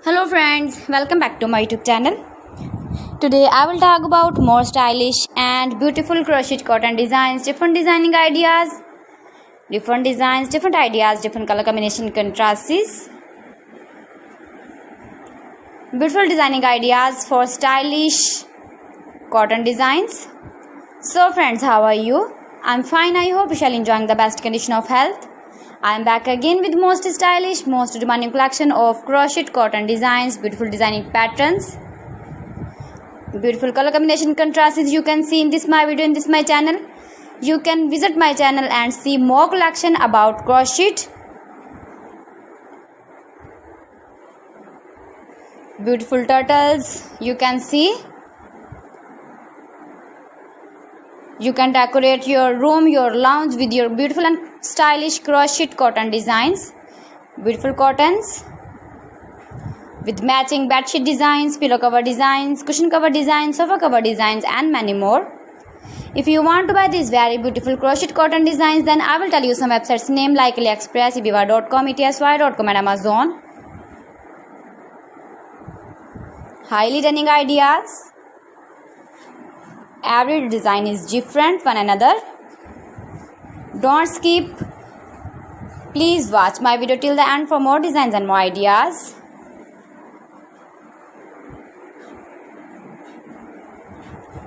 Hello friends, welcome back to my YouTube channel. Today I will talk about more stylish and beautiful crochet cotton designs, different designing ideas, different designs, different ideas, different color combination contrasts. Beautiful designing ideas for stylish cotton designs. So friends, how are you? I'm fine. I hope you shall enjoying the best condition of health. I am back again with most stylish, most demanding collection of crocheted cotton designs, beautiful designing patterns, beautiful color combination contrasts you can see in this my video, in this my channel. You can visit my channel and see more collection about crochet. Beautiful turtles you can see. You can decorate your room, your lounge with your beautiful and stylish crocheted cotton designs. Beautiful cottons with matching bedsheet designs, pillow cover designs, cushion cover designs, sofa cover designs and many more. If you want to buy these very beautiful crocheted cotton designs, then I will tell you some websites name like AliExpress, ebiva.com, etsy.com and Amazon. Highly running ideas. Every design is different one another. Don't skip. Please watch my video till the end for more designs and more ideas.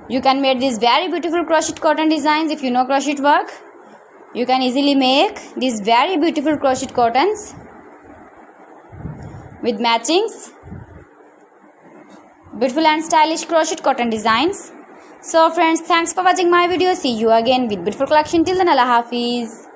You can make these very beautiful crochet cotton designs. If you know crochet work, you can easily make these very beautiful crochet cottons with matchings. Beautiful and stylish crochet cotton designs. So friends, thanks for watching my video. See you again with beautiful collection. Till then, Allah Hafiz.